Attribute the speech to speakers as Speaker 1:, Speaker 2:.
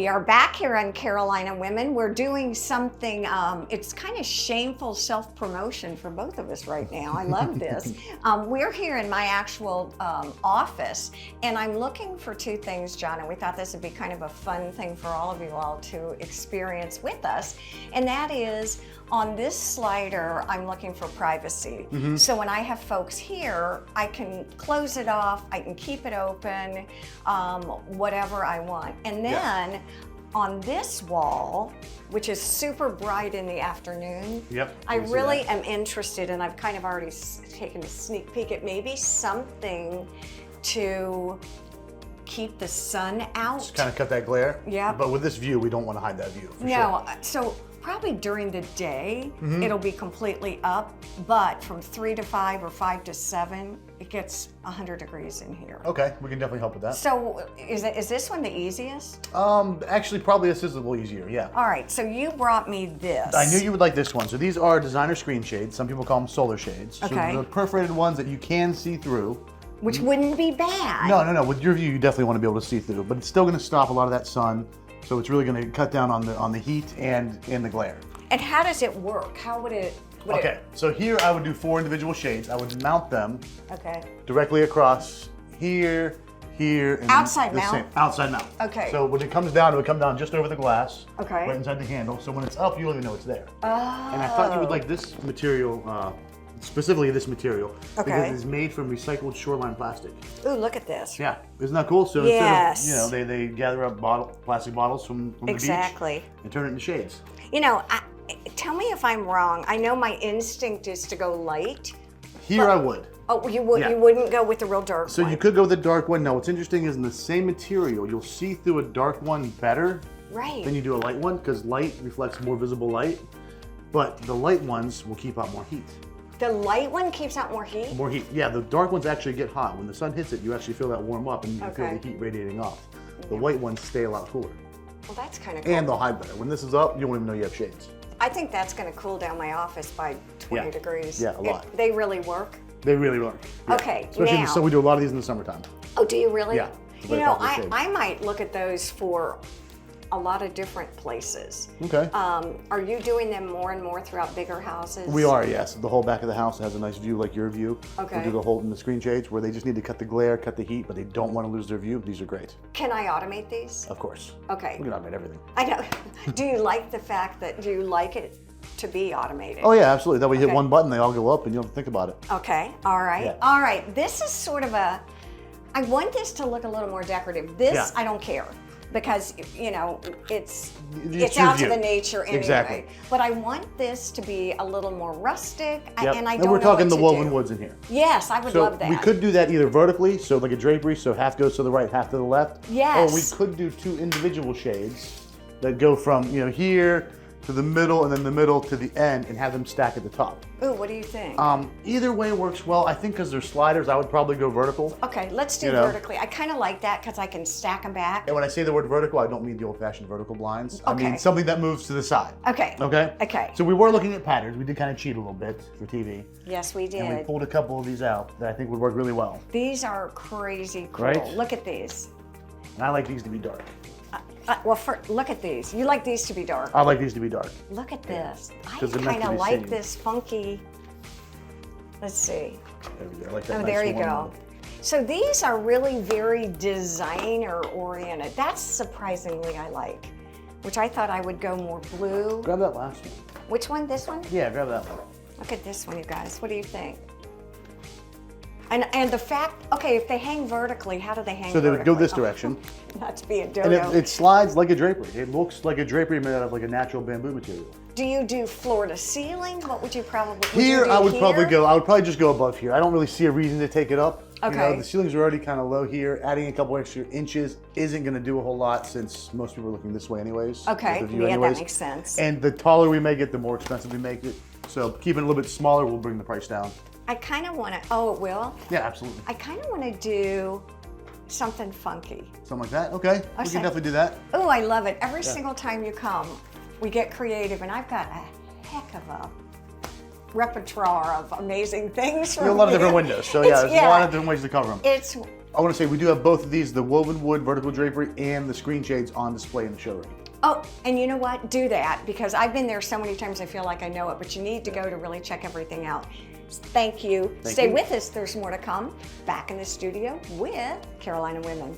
Speaker 1: We are back here on Carolina Women. We're doing something, it's kind of shameful self-promotion for both of us right now. I love this. We're here in my actual office, and I'm looking for two things, John, and we thought this would be kind of a fun thing for all of you all to experience with us, and that is, on this slider, I'm looking for privacy. So when I have folks here, I can close it off, I can keep it open, whatever I want. And then on this wall, which is super bright in the afternoon, I really am interested, and I've kind of already taken a sneak peek at maybe something to keep the sun out.
Speaker 2: Just kind of cut that glare.
Speaker 1: Yeah.
Speaker 2: But with this view, we don't want to hide that view. For sure.
Speaker 1: So probably during the day, it'll be completely up, but from 3 to 5 or 5 to 7, it gets 100 degrees in here.
Speaker 2: Okay, we can definitely help with that.
Speaker 1: So is this one the easiest?
Speaker 2: Actually, probably this is a little easier, yeah.
Speaker 1: All right, so you brought me this.
Speaker 2: I knew you would like this one. So these are designer screen shades. Some people call them solar shades.
Speaker 1: Okay.
Speaker 2: So the perforated ones that you can see through.
Speaker 1: Which wouldn't be bad.
Speaker 2: No. With your view, you definitely want to be able to see through, but it's still going to stop a lot of that sun. So it's really going to cut down on the heat and the glare.
Speaker 1: And how does it work? How would it?
Speaker 2: So here I would do 4 individual shades. I would mount them directly across here, and
Speaker 1: outside mount?
Speaker 2: Outside mount.
Speaker 1: Okay.
Speaker 2: So when it comes down, it would come down just over the glass,
Speaker 1: right
Speaker 2: inside the handle. So when it's up, you don't even know it's there.
Speaker 1: Oh.
Speaker 2: And I thought you would like this material, specifically this material, because it's made from recycled shoreline plastic.
Speaker 1: Ooh, look at this.
Speaker 2: Yeah, isn't that cool? So instead of, they gather up plastic bottles from the beach and turn it into shades.
Speaker 1: Tell me if I'm wrong. I know my instinct is to go light.
Speaker 2: Here I would.
Speaker 1: Oh, you would? Yeah. You wouldn't go with the real dark one?
Speaker 2: So you could go with the dark one. Now what's interesting is in the same material, you'll see through a dark one better than you do a light one, because light reflects more visible light, but the light ones will keep out more heat.
Speaker 1: The light one keeps out more heat?
Speaker 2: More heat, yeah. The dark ones actually get hot. When the sun hits it, you actually feel that warm up and you can feel the heat radiating off. The white ones stay a lot cooler.
Speaker 1: Well, that's kind of cool.
Speaker 2: And they'll hide better. When this is up, you won't even know you have shades.
Speaker 1: I think that's going to cool down my office by 20 degrees.
Speaker 2: Yeah, a lot.
Speaker 1: They really work?
Speaker 2: They really work. Yeah.
Speaker 1: Okay,
Speaker 2: Especially so we do a lot of these in the summertime.
Speaker 1: Oh, do you really?
Speaker 2: Yeah.
Speaker 1: I might look at those for a lot of different places.
Speaker 2: Okay.
Speaker 1: Are you doing them more and more throughout bigger houses?
Speaker 2: We are, yes. The whole back of the house has a nice view like your view.
Speaker 1: Okay.
Speaker 2: We'll do the Hilton, the screen shades, where they just need to cut the glare, cut the heat, but they don't want to lose their view. These are great.
Speaker 1: Can I automate these?
Speaker 2: Of course.
Speaker 1: Okay.
Speaker 2: We can automate everything.
Speaker 1: I know. Do you like the fact that, do you like it to be automated?
Speaker 2: Oh yeah, absolutely. That way you hit one button, they all go up and you don't have to think about it.
Speaker 1: Okay, all right. Yeah. All right, this is sort of I want this to look a little more decorative. This, I don't care. Because, it's out to the nature anyway. Exactly. But I want this to be a little more rustic, and I don't know
Speaker 2: we're talking
Speaker 1: what
Speaker 2: the woven woods in here.
Speaker 1: Yes, I would love that.
Speaker 2: We could do that either vertically, so like a drapery, so half goes to the right, half to the left.
Speaker 1: Yes.
Speaker 2: Or we could do 2 individual shades that go from here to the middle and then the middle to the end and have them stack at the top.
Speaker 1: Ooh, what do you think?
Speaker 2: Either way works well. I think because they're sliders, I would probably go vertical.
Speaker 1: Okay, let's do vertically. I kind of like that because I can stack them back.
Speaker 2: And when I say the word vertical, I don't mean the old-fashioned vertical blinds. I mean something that moves to the side.
Speaker 1: Okay.
Speaker 2: Okay?
Speaker 1: Okay.
Speaker 2: So we were looking at patterns. We did kind of cheat a little bit for TV.
Speaker 1: Yes, we did.
Speaker 2: And we pulled a couple of these out that I think would work really well.
Speaker 1: These are crazy cool.
Speaker 2: Right?
Speaker 1: Look at these.
Speaker 2: And I like these to be dark.
Speaker 1: Look at these. You like these to be dark.
Speaker 2: I like these to be dark.
Speaker 1: Look at this. I kind of like this funky. Let's see.
Speaker 2: There we go. I like that.
Speaker 1: Oh, there you go. So these are really very designer oriented. That's surprisingly I like, which I thought I would go more blue.
Speaker 2: Grab that last one.
Speaker 1: Which one? This one?
Speaker 2: Yeah, grab that one.
Speaker 1: Look at this one, you guys. What do you think? And the fact, okay, if they hang vertically, how do they hang vertically?
Speaker 2: So they would go this direction.
Speaker 1: Not to be a dodo.
Speaker 2: And it slides like a drapery. It looks like a drapery made out of like a natural bamboo material.
Speaker 1: Do you do floor to ceiling? What would you probably
Speaker 2: Here, I would probably just go above here. I don't really see a reason to take it up.
Speaker 1: Okay.
Speaker 2: The ceilings are already kind of low here. Adding a couple extra inches isn't going to do a whole lot since most people are looking this way anyways.
Speaker 1: Okay, yeah, that makes sense.
Speaker 2: And the taller we make it, the more expensive we make it. So keeping it a little bit smaller will bring the price down.
Speaker 1: I kind of want to, oh, it will?
Speaker 2: Yeah, absolutely.
Speaker 1: I kind of want to do something funky.
Speaker 2: Something like that? Okay, we can definitely do that.
Speaker 1: Oh, I love it. Every single time you come, we get creative, and I've got a heck of a repertoire of amazing things from
Speaker 2: a lot of different windows, so there's a lot of different ways to cover them. I want to say we do have both of these, the woven wood vertical drapery and the screen shades on display in the showroom.
Speaker 1: Oh, and you know what? Do that, because I've been there so many times I feel like I know it, but you need to go to really check everything out. Thank you. Stay with us. There's more to come. Back in the studio with Carolina Women.